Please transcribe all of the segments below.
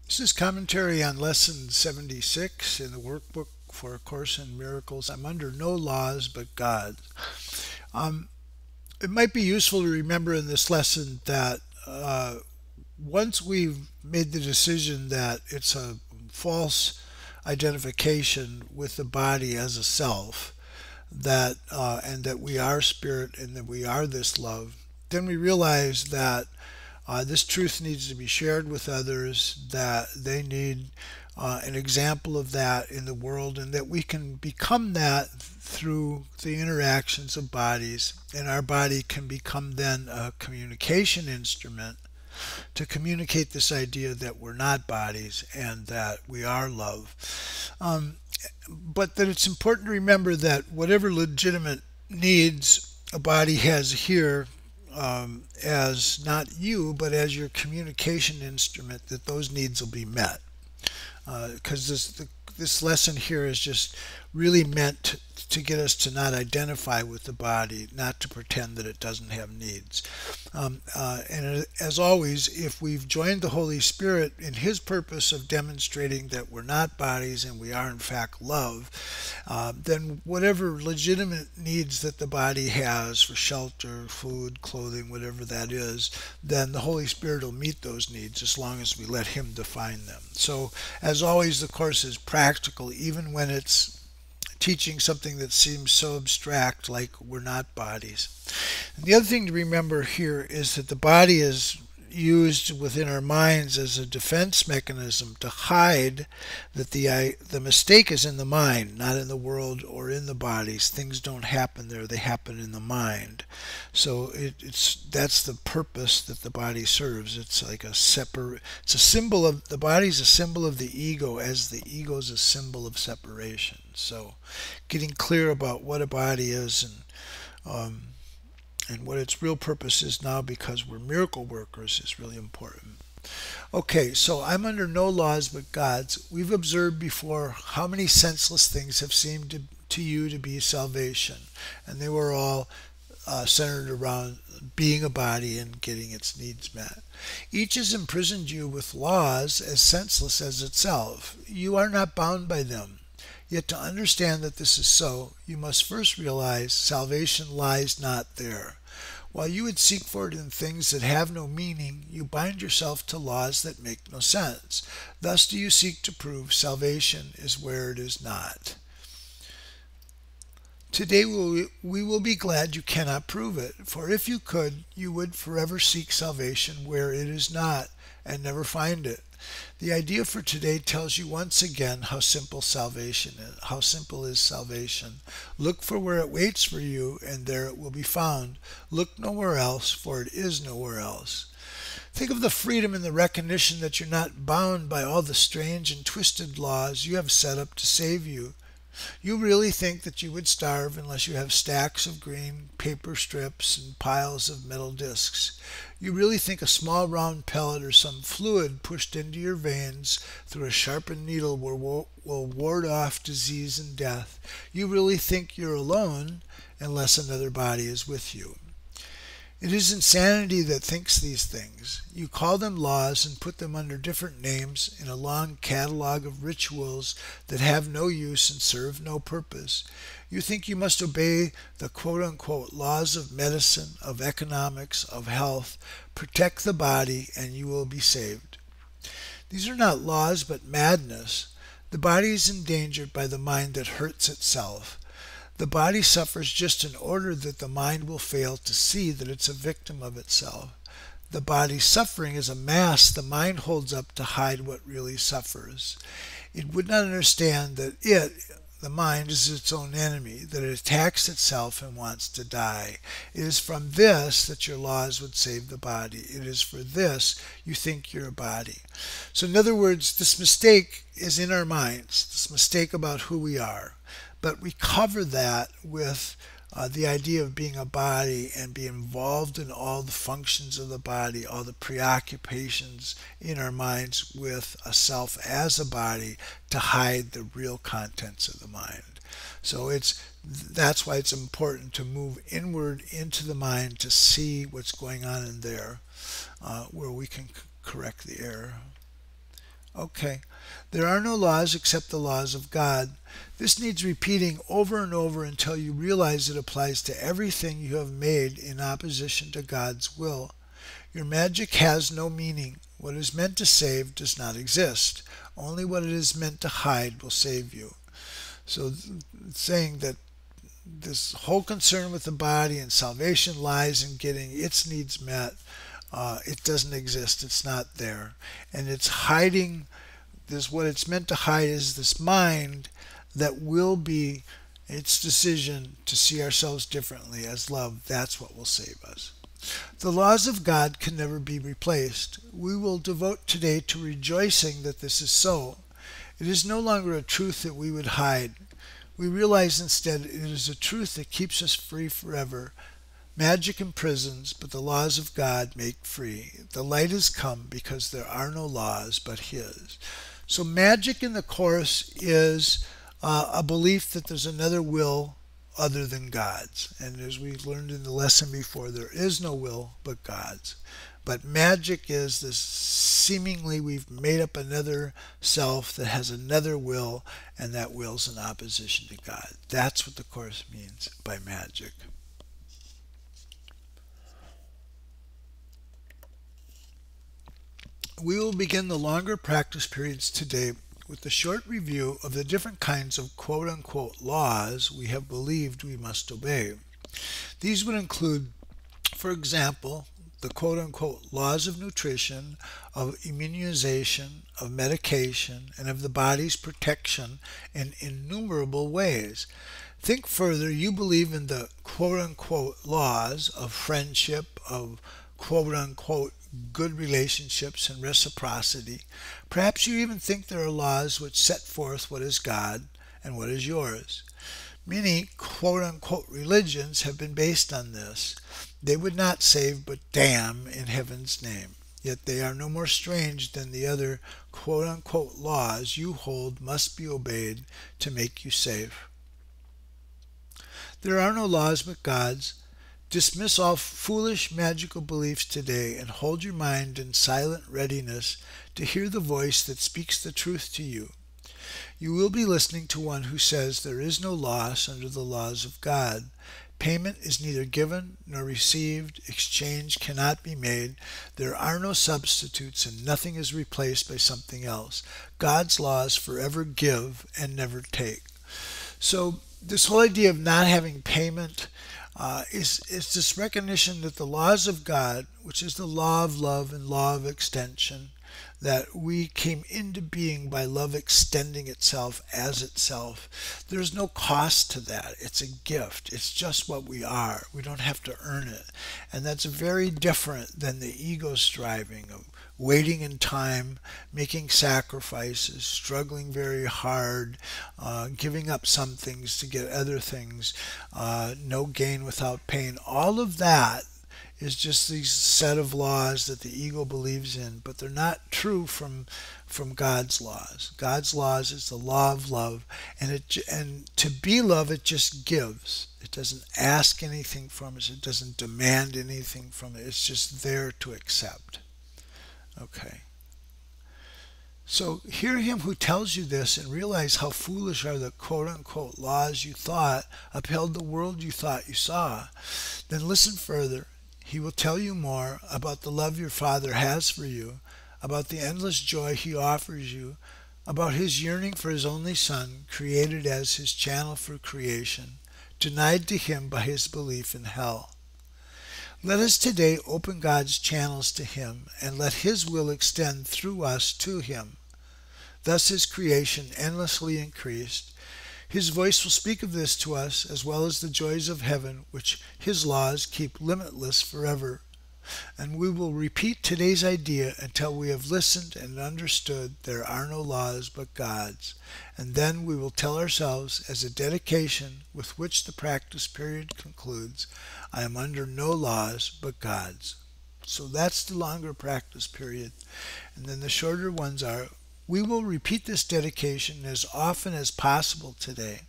This is commentary on lesson 76 in the workbook for A Course in Miracles. I'm under no laws but God's. Um, it might be useful to remember in this lesson that once we've made the decision that it's a false identification with the body as a self, that and that we are spirit and that we are this love, then we realize that this truth needs to be shared with others, that they need an example of that in the world, and that we can become that through the interactions of bodies. And our body can become then a communication instrument to communicate this idea that we're not bodies and that we are love. But that it's important to remember that whatever legitimate needs a body has here, as not you, but as your communication instrument, that those needs will be met. Because this lesson here is just really meant to get us to not identify with the body, not to pretend that it doesn't have needs. And as always, if we've joined the Holy Spirit in His purpose of demonstrating that we're not bodies and we are in fact love, then whatever legitimate needs that the body has for shelter, food, clothing, whatever that is, then the Holy Spirit will meet those needs as long as we let Him define them. So, as always, the Course is practical, even when it's teaching something that seems so abstract, like we're not bodies. And the other thing to remember here is that the body is used within our minds as a defense mechanism to hide that the mistake is in the mind, not in the world or in the bodies. Things don't happen there; they happen in the mind. So that's the purpose that the body serves. It's like a separate. It's a symbol of the body's a symbol of the ego, as the ego is a symbol of separation. So, getting clear about what a body is and what its real purpose is now, because we're miracle workers, is really important. Okay, so I'm under no laws but God's. We've observed before how many senseless things have seemed to you to be salvation, and they were all centered around being a body and getting its needs met. Each has imprisoned you with laws as senseless as itself. You are not bound by them. Yet to understand that this is so, you must first realize salvation lies not there. While you would seek for it in things that have no meaning, you bind yourself to laws that make no sense. Thus do you seek to prove salvation is where it is not. Today we will be glad you cannot prove it, for if you could, you would forever seek salvation where it is not, and never find it. The idea for today tells you once again how simple salvation is. How simple is salvation. Look for where it waits for you, and there it will be found. Look nowhere else, for it is nowhere else. Think of the freedom in the recognition that you're not bound by all the strange and twisted laws you have set up to save you. You really think that you would starve unless you have stacks of green paper strips and piles of metal discs. You really think a small round pellet or some fluid pushed into your veins through a sharpened needle will ward off disease and death. You really think you're alone unless another body is with you. It is insanity that thinks these things. You call them laws and put them under different names in a long catalog of rituals that have no use and serve no purpose. You think you must obey the quote-unquote laws of medicine, of economics, of health, protect the body, and you will be saved. These are not laws but madness. The body is endangered by the mind that hurts itself. The body suffers just in order that the mind will fail to see that it's a victim of itself. The body's suffering is a mask the mind holds up to hide what really suffers. It would not understand that the mind, is its own enemy, that it attacks itself and wants to die. It is from this that your laws would save the body. It is for this you think you're a body. So in other words, this mistake is in our minds, this mistake about who we are. But we cover that with the idea of being a body and be involved in all the functions of the body, all the preoccupations in our minds with a self as a body to hide the real contents of the mind. So that's why it's important to move inward into the mind to see what's going on in there, where we can correct the error. Okay. There are no laws except the laws of God. This needs repeating over and over until you realize it applies to everything you have made in opposition to God's will. Your magic has no meaning. What is meant to save does not exist. Only what it is meant to hide will save you. So, saying that this whole concern with the body and salvation lies in getting its needs met, it doesn't exist. It's not there. And it's hiding this, what it's meant to hide is this mind that will be its decision to see ourselves differently as love. That's what will save us. The laws of God can never be replaced. We will devote today to rejoicing that this is so. It is no longer a truth that we would hide. We realize instead it is a truth that keeps us free forever. Magic imprisons, but the laws of God make free. The light has come because there are no laws but His. So magic in the Course is a belief that there's another will other than God's. And as we learned in the lesson before, there is no will but God's. But magic is this seemingly we've made up another self that has another will, and that will's in opposition to God. That's what the Course means by magic. We will begin the longer practice periods today with a short review of the different kinds of quote-unquote laws we have believed we must obey. These would include, for example, the quote-unquote laws of nutrition, of immunization, of medication, and of the body's protection in innumerable ways. Think further, you believe in the quote-unquote laws of friendship, of quote-unquote good relationships and reciprocity. Perhaps you even think there are laws which set forth what is God and what is yours. Many quote-unquote religions have been based on this. They would not save but damn in heaven's name. Yet they are no more strange than the other quote-unquote laws you hold must be obeyed to make you safe. There are no laws but God's. Dismiss all foolish magical beliefs today and hold your mind in silent readiness to hear the voice that speaks the truth to you. You will be listening to one who says there is no loss under the laws of God. Payment is neither given nor received. Exchange cannot be made. There are no substitutes, and nothing is replaced by something else. God's laws forever give and never take. So this whole idea of not having payment is this recognition that the laws of God, which is the law of love and law of extension, that we came into being by love extending itself as itself. There's no cost to that. It's a gift. It's just what we are. We don't have to earn it. And that's very different than the ego striving of waiting in time, making sacrifices, struggling very hard, giving up some things to get other things, no gain without pain. All of that is just these set of laws that the ego believes in, but they're not true from God's laws. God's laws is the law of love, and to be love, it just gives. It doesn't ask anything from us. It doesn't demand anything from it. It's just there to accept. Okay. So hear him who tells you this and realize how foolish are the quote-unquote laws you thought upheld the world you thought you saw. Then listen further. He will tell you more about the love your Father has for you, about the endless joy He offers you, about His yearning for His only Son, created as His channel for creation, denied to Him by His belief in hell. Let us today open God's channels to Him and let His will extend through us to Him. Thus His creation endlessly increased. His voice will speak of this to us, as well as the joys of heaven, which His laws keep limitless forever. And we will repeat today's idea until we have listened and understood there are no laws but God's. And then we will tell ourselves, as a dedication with which the practice period concludes, I am under no laws but God's. So that's the longer practice period. And then the shorter ones are, we will repeat this dedication as often as possible today,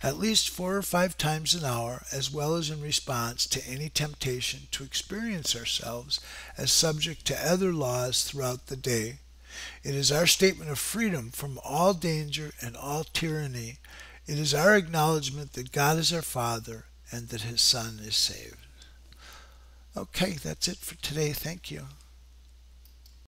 at least 4 or 5 times an hour, as well as in response to any temptation to experience ourselves as subject to other laws throughout the day. It is our statement of freedom from all danger and all tyranny. It is our acknowledgement that God is our Father and that His Son is saved. Okay, that's it for today. Thank you.